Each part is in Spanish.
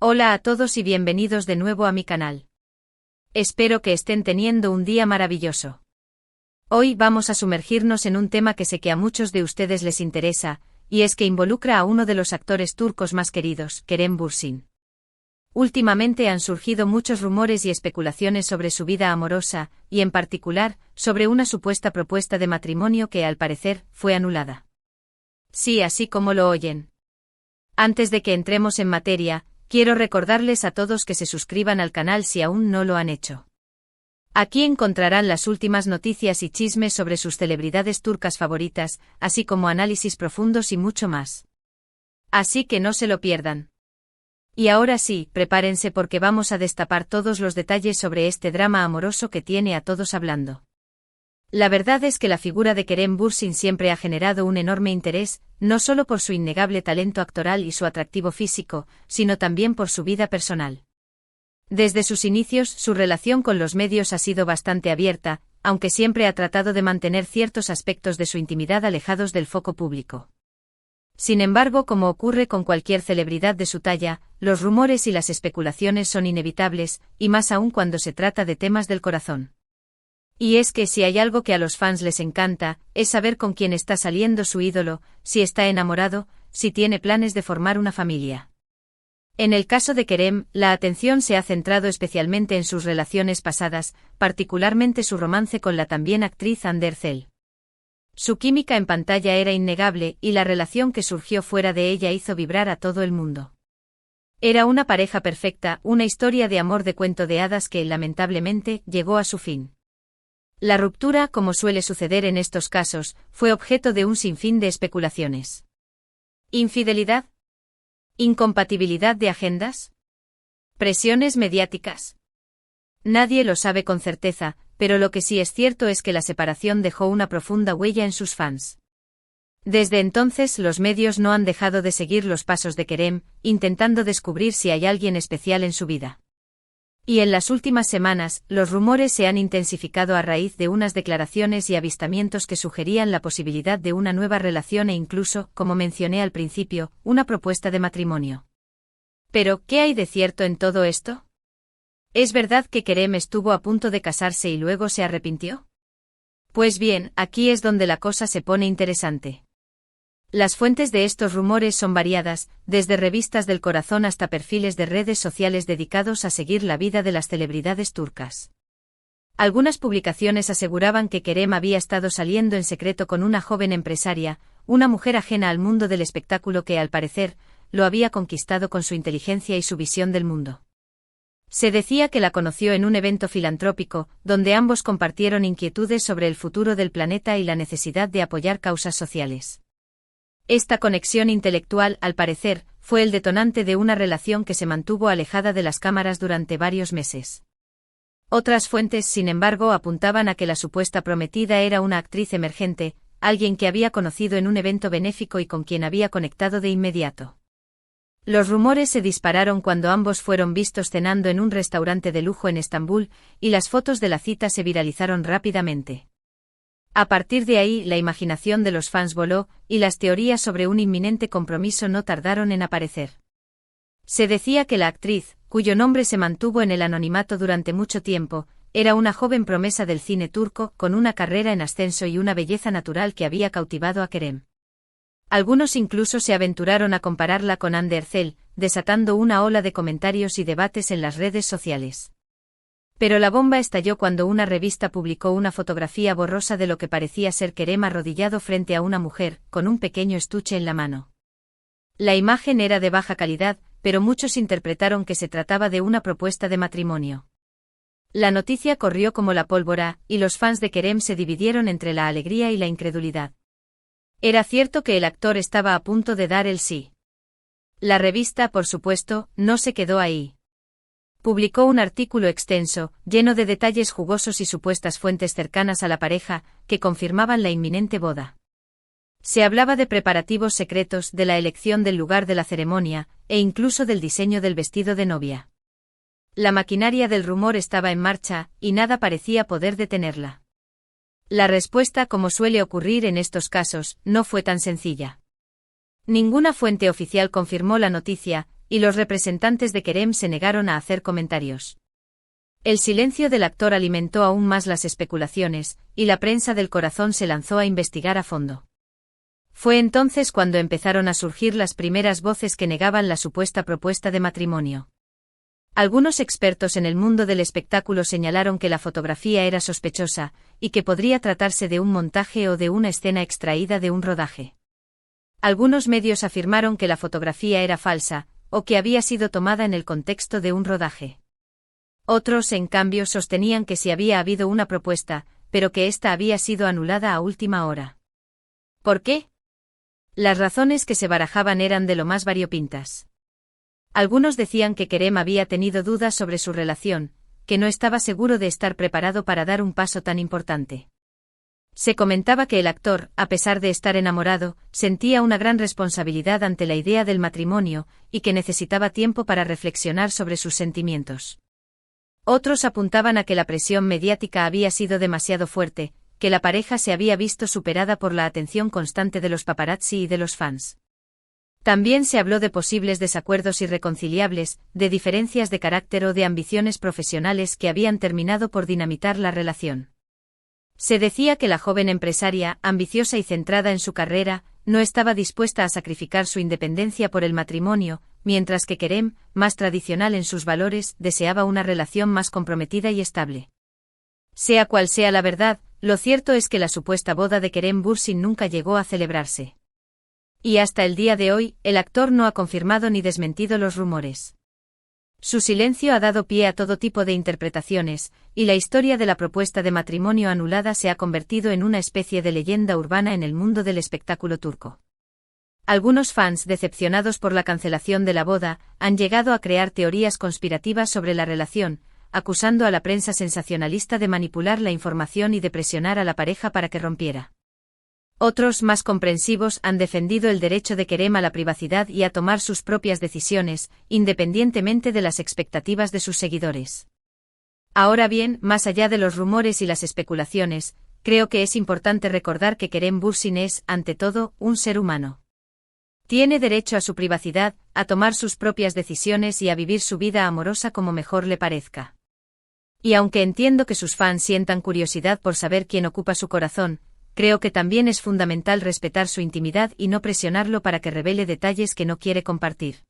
Hola a todos y bienvenidos de nuevo a mi canal. Espero que estén teniendo un día maravilloso. Hoy vamos a sumergirnos en un tema que sé que a muchos de ustedes les interesa, y es que involucra a uno de los actores turcos más queridos, Kerem Bürsin. Últimamente han surgido muchos rumores y especulaciones sobre su vida amorosa, y en particular, sobre una supuesta propuesta de matrimonio que al parecer fue anulada. Sí, así como lo oyen. Antes de que entremos en materia, quiero recordarles a todos que se suscriban al canal si aún no lo han hecho. Aquí encontrarán las últimas noticias y chismes sobre sus celebridades turcas favoritas, así como análisis profundos y mucho más. Así que no se lo pierdan. Y ahora sí, prepárense porque vamos a destapar todos los detalles sobre este drama amoroso que tiene a todos hablando. La verdad es que la figura de Kerem Bürsin siempre ha generado un enorme interés, no solo por su innegable talento actoral y su atractivo físico, sino también por su vida personal. Desde sus inicios, su relación con los medios ha sido bastante abierta, aunque siempre ha tratado de mantener ciertos aspectos de su intimidad alejados del foco público. Sin embargo, como ocurre con cualquier celebridad de su talla, los rumores y las especulaciones son inevitables, y más aún cuando se trata de temas del corazón. Y es que si hay algo que a los fans les encanta, es saber con quién está saliendo su ídolo, si está enamorado, si tiene planes de formar una familia. En el caso de Kerem, la atención se ha centrado especialmente en sus relaciones pasadas, particularmente su romance con la también actriz Hande Erçel. Su química en pantalla era innegable y la relación que surgió fuera de ella hizo vibrar a todo el mundo. Era una pareja perfecta, una historia de amor de cuento de hadas que, lamentablemente, llegó a su fin. La ruptura, como suele suceder en estos casos, fue objeto de un sinfín de especulaciones. ¿Infidelidad? ¿Incompatibilidad de agendas? ¿Presiones mediáticas? Nadie lo sabe con certeza, pero lo que sí es cierto es que la separación dejó una profunda huella en sus fans. Desde entonces los medios no han dejado de seguir los pasos de Kerem, intentando descubrir si hay alguien especial en su vida. Y en las últimas semanas, los rumores se han intensificado a raíz de unas declaraciones y avistamientos que sugerían la posibilidad de una nueva relación e incluso, como mencioné al principio, una propuesta de matrimonio. Pero, ¿qué hay de cierto en todo esto? ¿Es verdad que Kerem estuvo a punto de casarse y luego se arrepintió? Pues bien, aquí es donde la cosa se pone interesante. Las fuentes de estos rumores son variadas, desde revistas del corazón hasta perfiles de redes sociales dedicados a seguir la vida de las celebridades turcas. Algunas publicaciones aseguraban que Kerem había estado saliendo en secreto con una joven empresaria, una mujer ajena al mundo del espectáculo que, al parecer, lo había conquistado con su inteligencia y su visión del mundo. Se decía que la conoció en un evento filantrópico, donde ambos compartieron inquietudes sobre el futuro del planeta y la necesidad de apoyar causas sociales. Esta conexión intelectual, al parecer, fue el detonante de una relación que se mantuvo alejada de las cámaras durante varios meses. Otras fuentes, sin embargo, apuntaban a que la supuesta prometida era una actriz emergente, alguien que había conocido en un evento benéfico y con quien había conectado de inmediato. Los rumores se dispararon cuando ambos fueron vistos cenando en un restaurante de lujo en Estambul, y las fotos de la cita se viralizaron rápidamente. A partir de ahí, la imaginación de los fans voló, y las teorías sobre un inminente compromiso no tardaron en aparecer. Se decía que la actriz, cuyo nombre se mantuvo en el anonimato durante mucho tiempo, era una joven promesa del cine turco, con una carrera en ascenso y una belleza natural que había cautivado a Kerem. Algunos incluso se aventuraron a compararla con Hande Erçel, desatando una ola de comentarios y debates en las redes sociales. Pero la bomba estalló cuando una revista publicó una fotografía borrosa de lo que parecía ser Kerem arrodillado frente a una mujer, con un pequeño estuche en la mano. La imagen era de baja calidad, pero muchos interpretaron que se trataba de una propuesta de matrimonio. La noticia corrió como la pólvora, y los fans de Kerem se dividieron entre la alegría y la incredulidad. Era cierto que el actor estaba a punto de dar el sí. La revista, por supuesto, no se quedó ahí. Publicó un artículo extenso, lleno de detalles jugosos y supuestas fuentes cercanas a la pareja, que confirmaban la inminente boda. Se hablaba de preparativos secretos, de la elección del lugar de la ceremonia, e incluso del diseño del vestido de novia. La maquinaria del rumor estaba en marcha, y nada parecía poder detenerla. La respuesta, como suele ocurrir en estos casos, no fue tan sencilla. Ninguna fuente oficial confirmó la noticia, y los representantes de Kerem se negaron a hacer comentarios. El silencio del actor alimentó aún más las especulaciones, y la prensa del corazón se lanzó a investigar a fondo. Fue entonces cuando empezaron a surgir las primeras voces que negaban la supuesta propuesta de matrimonio. Algunos expertos en el mundo del espectáculo señalaron que la fotografía era sospechosa, y que podría tratarse de un montaje o de una escena extraída de un rodaje. Algunos medios afirmaron que la fotografía era falsa, o que había sido tomada en el contexto de un rodaje. Otros, en cambio, sostenían que sí había habido una propuesta, pero que ésta había sido anulada a última hora. ¿Por qué? Las razones que se barajaban eran de lo más variopintas. Algunos decían que Kerem había tenido dudas sobre su relación, que no estaba seguro de estar preparado para dar un paso tan importante. Se comentaba que el actor, a pesar de estar enamorado, sentía una gran responsabilidad ante la idea del matrimonio, y que necesitaba tiempo para reflexionar sobre sus sentimientos. Otros apuntaban a que la presión mediática había sido demasiado fuerte, que la pareja se había visto superada por la atención constante de los paparazzi y de los fans. También se habló de posibles desacuerdos irreconciliables, de diferencias de carácter o de ambiciones profesionales que habían terminado por dinamitar la relación. Se decía que la joven empresaria, ambiciosa y centrada en su carrera, no estaba dispuesta a sacrificar su independencia por el matrimonio, mientras que Kerem, más tradicional en sus valores, deseaba una relación más comprometida y estable. Sea cual sea la verdad, lo cierto es que la supuesta boda de Kerem Bürsin nunca llegó a celebrarse. Y hasta el día de hoy, el actor no ha confirmado ni desmentido los rumores. Su silencio ha dado pie a todo tipo de interpretaciones, y la historia de la propuesta de matrimonio anulada se ha convertido en una especie de leyenda urbana en el mundo del espectáculo turco. Algunos fans, decepcionados por la cancelación de la boda, han llegado a crear teorías conspirativas sobre la relación, acusando a la prensa sensacionalista de manipular la información y de presionar a la pareja para que rompiera. Otros, más comprensivos, han defendido el derecho de Kerem a la privacidad y a tomar sus propias decisiones, independientemente de las expectativas de sus seguidores. Ahora bien, más allá de los rumores y las especulaciones, creo que es importante recordar que Kerem Bürsin es, ante todo, un ser humano. Tiene derecho a su privacidad, a tomar sus propias decisiones y a vivir su vida amorosa como mejor le parezca. Y aunque entiendo que sus fans sientan curiosidad por saber quién ocupa su corazón, creo que también es fundamental respetar su intimidad y no presionarlo para que revele detalles que no quiere compartir.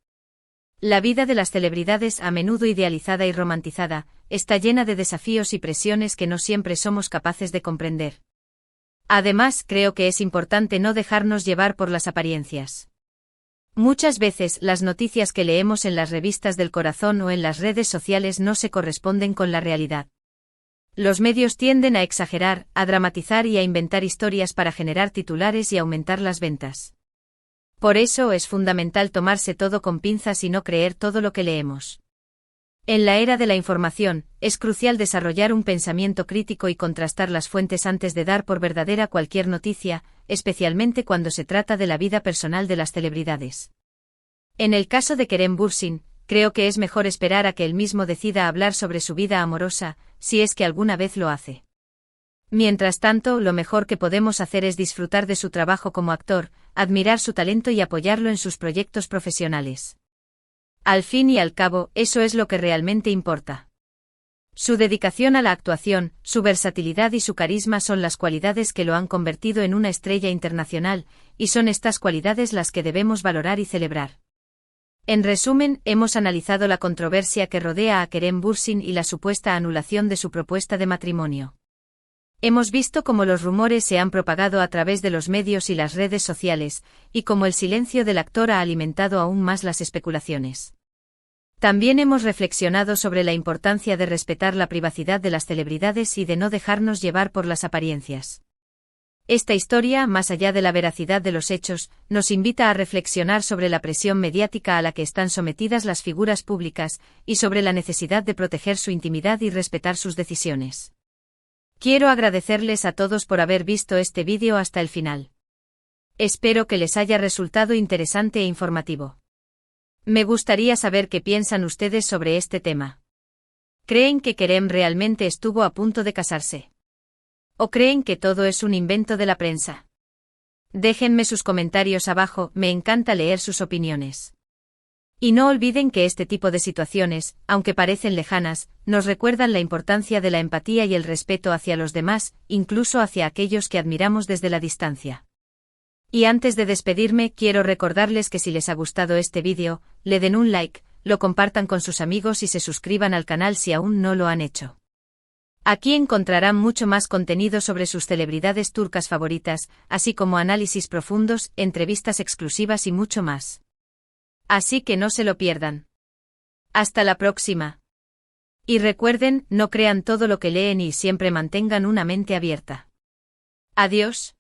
La vida de las celebridades, a menudo idealizada y romantizada, está llena de desafíos y presiones que no siempre somos capaces de comprender. Además, creo que es importante no dejarnos llevar por las apariencias. Muchas veces, las noticias que leemos en las revistas del corazón o en las redes sociales no se corresponden con la realidad. Los medios tienden a exagerar, a dramatizar y a inventar historias para generar titulares y aumentar las ventas. Por eso es fundamental tomarse todo con pinzas y no creer todo lo que leemos. En la era de la información, es crucial desarrollar un pensamiento crítico y contrastar las fuentes antes de dar por verdadera cualquier noticia, especialmente cuando se trata de la vida personal de las celebridades. En el caso de Kerem Bürsin, creo que es mejor esperar a que él mismo decida hablar sobre su vida amorosa, si es que alguna vez lo hace. Mientras tanto, lo mejor que podemos hacer es disfrutar de su trabajo como actor, admirar su talento y apoyarlo en sus proyectos profesionales. Al fin y al cabo, eso es lo que realmente importa. Su dedicación a la actuación, su versatilidad y su carisma son las cualidades que lo han convertido en una estrella internacional, y son estas cualidades las que debemos valorar y celebrar. En resumen, hemos analizado la controversia que rodea a Kerem Bürsin y la supuesta anulación de su propuesta de matrimonio. Hemos visto cómo los rumores se han propagado a través de los medios y las redes sociales, y cómo el silencio del actor ha alimentado aún más las especulaciones. También hemos reflexionado sobre la importancia de respetar la privacidad de las celebridades y de no dejarnos llevar por las apariencias. Esta historia, más allá de la veracidad de los hechos, nos invita a reflexionar sobre la presión mediática a la que están sometidas las figuras públicas, y sobre la necesidad de proteger su intimidad y respetar sus decisiones. Quiero agradecerles a todos por haber visto este vídeo hasta el final. Espero que les haya resultado interesante e informativo. Me gustaría saber qué piensan ustedes sobre este tema. ¿Creen que Kerem realmente estuvo a punto de casarse? ¿O creen que todo es un invento de la prensa? Déjenme sus comentarios abajo, me encanta leer sus opiniones. Y no olviden que este tipo de situaciones, aunque parecen lejanas, nos recuerdan la importancia de la empatía y el respeto hacia los demás, incluso hacia aquellos que admiramos desde la distancia. Y antes de despedirme, quiero recordarles que si les ha gustado este vídeo, le den un like, lo compartan con sus amigos y se suscriban al canal si aún no lo han hecho. Aquí encontrarán mucho más contenido sobre sus celebridades turcas favoritas, así como análisis profundos, entrevistas exclusivas y mucho más. Así que no se lo pierdan. Hasta la próxima. Y recuerden, no crean todo lo que leen y siempre mantengan una mente abierta. Adiós.